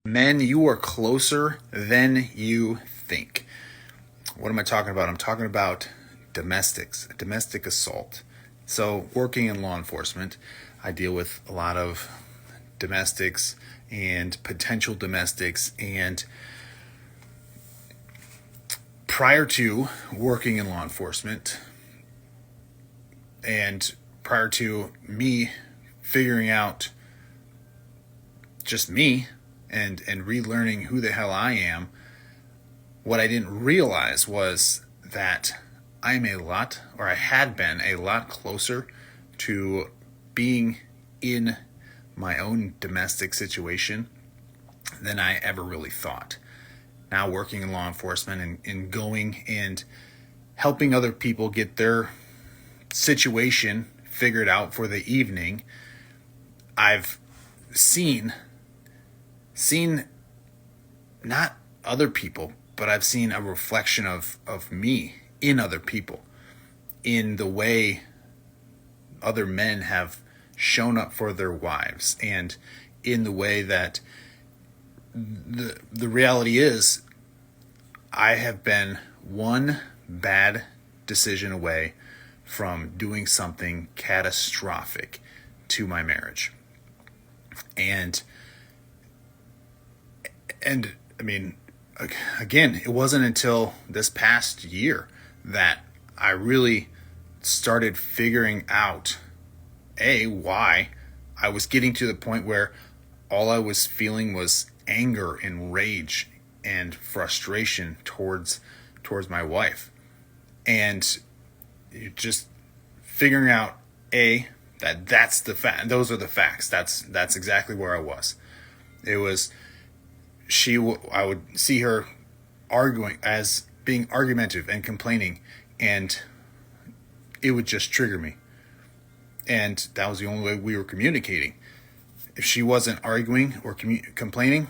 Men, you are closer than you think. What am I talking about? I'm talking about domestic assault. So, working in law enforcement, I deal with a lot of domestics and potential domestics. And prior to working in law enforcement, and prior to me figuring out just me and relearning who the hell I am, what I didn't realize was that I'm a lot, or I had been a lot closer to being in my own domestic situation than I ever really thought. Now, working in law enforcement and going and helping other people get their situation figured out for the evening, I've seen not other people, but I've seen a reflection of me in other people, in the way other men have shown up for their wives, and in the way that the reality is I have been one bad decision away from doing something catastrophic to my marriage. And I mean, again, it wasn't until this past year that I really started figuring out why I was getting to the point where all I was feeling was anger and rage and frustration towards my wife. And just figuring out that's the fact. Those are the facts. That's exactly where I was. It was I would see her arguing, as being argumentative and complaining, and it would just trigger me. And that was the only way we were communicating. If she wasn't arguing or complaining,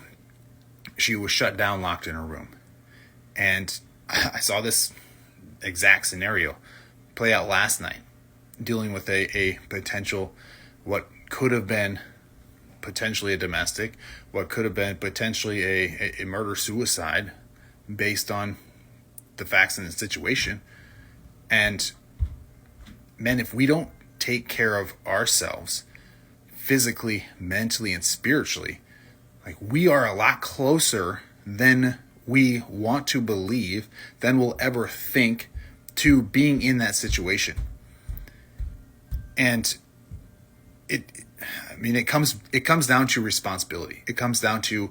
she was shut down, locked in her room. And I saw this exact scenario play out last night, dealing with a potential, what could have been potentially a domestic, what could have been potentially a murder-suicide based on the facts in the situation. And men, if we don't take care of ourselves physically, mentally, and spiritually, like, we are a lot closer than we want to believe, than we'll ever think, to being in that situation. And it comes down to responsibility. It comes down to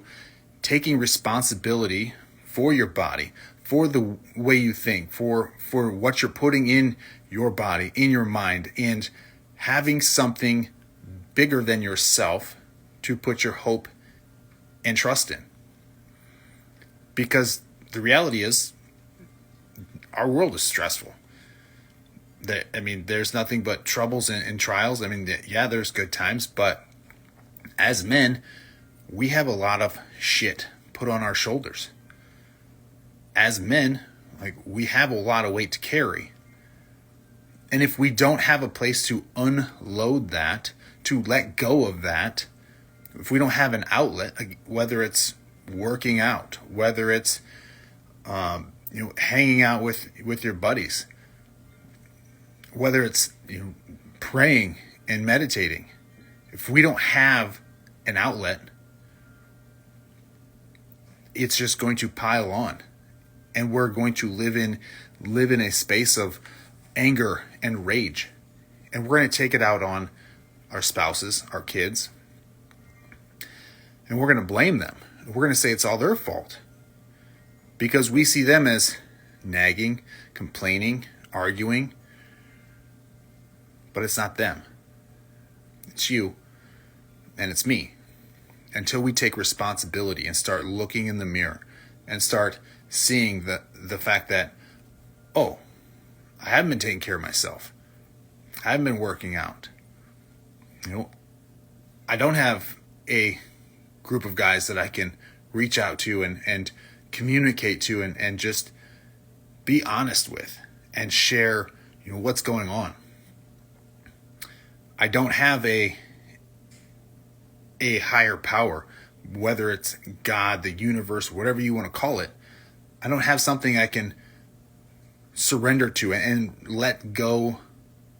taking responsibility for your body, for the way you think, for what you're putting in your body, in your mind, and having something bigger than yourself to put your hope and trust in. Because the reality is, our world is stressful. There's nothing but troubles and trials. There's good times, but as men, we have a lot of shit put on our shoulders. As men, we have a lot of weight to carry. And if we don't have a place to unload that, to let go of that, if we don't have an outlet, whether it's working out, whether it's hanging out with your buddies, whether it's praying and meditating, if we don't have an outlet, it's just going to pile on, and we're going to live in a space of anger and rage, and we're going to take it out on our spouses, our kids, and we're going to blame them. We're going to say it's all their fault because we see them as nagging, complaining, arguing. But it's not them. It's you, and it's me. Until we take responsibility and start looking in the mirror and start seeing the fact that, I haven't been taking care of myself. I haven't been working out. I don't have a group of guys that I can reach out to and communicate to and just be honest with and share what's going on. I don't have a higher power whether it's God, the universe, whatever you want to call it, I don't have something I can surrender to and let go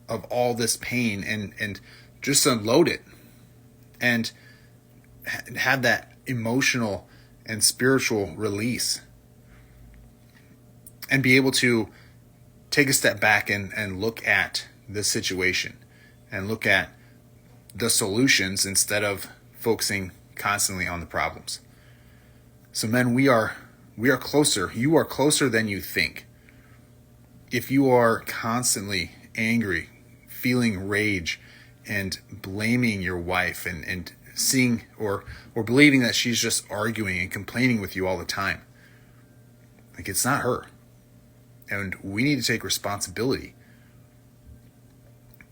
of all this pain and just unload it and have that emotional and spiritual release and be able to take a step back and look at the situation and look at the solutions instead of focusing constantly on the problems. So men, we are closer. You are closer than you think. If you are constantly angry, feeling rage, and blaming your wife and seeing or believing that she's just arguing and complaining with you all the time, like, it's not her. And we need to take responsibility.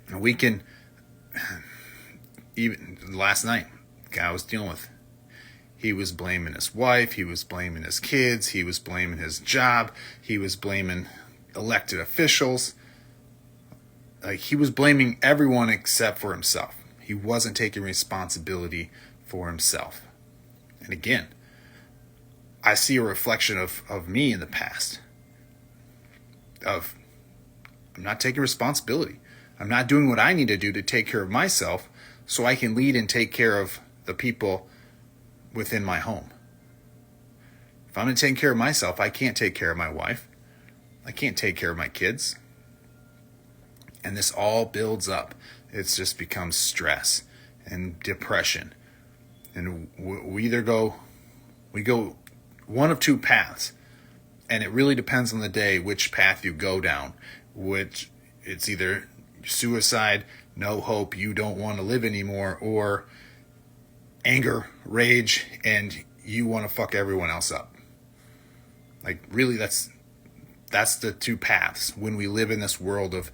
And we can, even last night, the guy I was dealing with, he was blaming his wife, he was blaming his kids, he was blaming his job, he was blaming elected officials. Like, he was blaming everyone except for himself. He wasn't taking responsibility for himself. And again, I see a reflection of me in the past. I'm not taking responsibility. I'm not doing what I need to do to take care of myself so I can lead and take care of the people within my home. If I'm not taking care of myself, I can't take care of my wife. I can't take care of my kids. And this all builds up. It's just becomes stress and depression. And we go one of two paths. And it really depends on the day which path you go down. Which it's either suicide, no hope, you don't want to live anymore, or anger, rage, and you want to fuck everyone else up. Like, really, that's the two paths when we live in this world of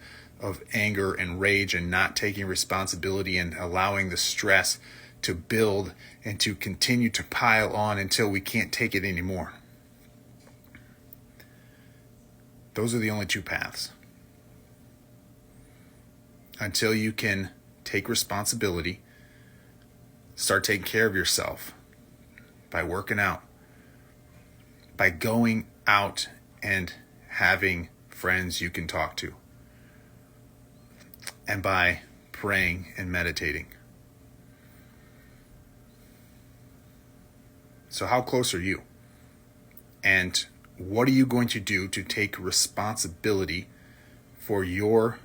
anger and rage and not taking responsibility and allowing the stress to build and to continue to pile on until we can't take it anymore. Those are the only two paths. Until you can take responsibility, start taking care of yourself by working out, by going out and having friends you can talk to, and by praying and meditating. So how close are you? And what are you going to do to take responsibility for your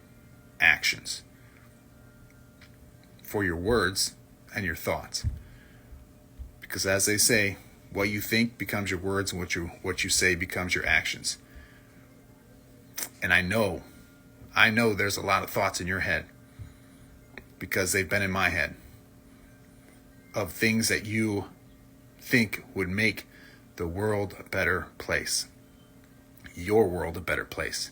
actions, for your words and your thoughts? Because as they say, what you think becomes your words, and what you say becomes your actions. And I know there's a lot of thoughts in your head, because they've been in my head, of things that you think would make the world a better place, your world a better place.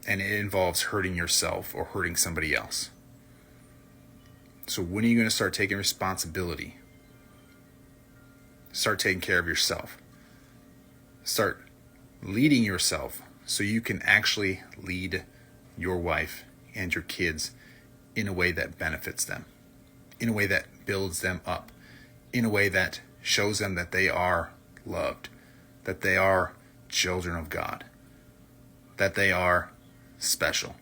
And it involves hurting yourself or hurting somebody else. So when are you going to start taking responsibility? Start taking care of yourself. Start leading yourself so you can actually lead your wife and your kids in a way that benefits them, in a way that builds them up, in a way that shows them that they are loved, that they are children of God, that they are special,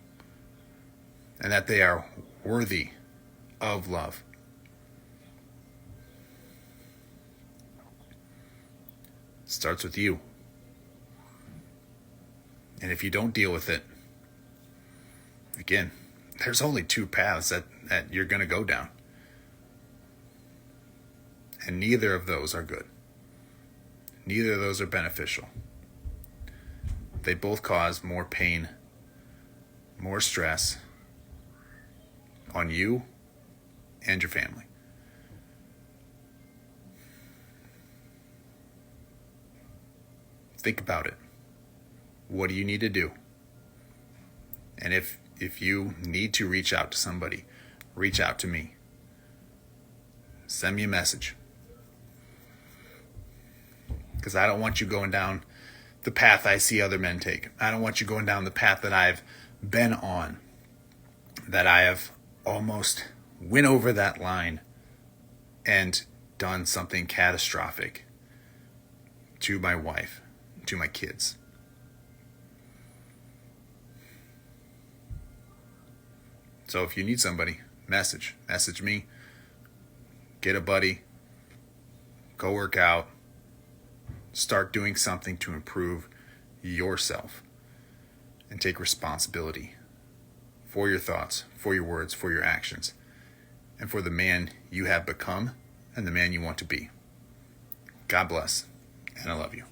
and that they are worthy of love. It starts with you. And if you don't deal with it, again, there's only two paths that you're going to go down. And neither of those are good. Neither of those are beneficial. They both cause more pain, more stress on you and your family. Think about it. What do you need to do? And if you need to reach out to somebody, reach out to me. Send me a message. Because I don't want you going down the path I see other men take. I don't want you going down the path that I've been on, that I have almost went over that line and done something catastrophic to my wife, to my kids. So if you need somebody, message me, get a buddy, go work out, start doing something to improve yourself, and take responsibility for your thoughts, for your words, for your actions, and for the man you have become and the man you want to be. God bless, and I love you.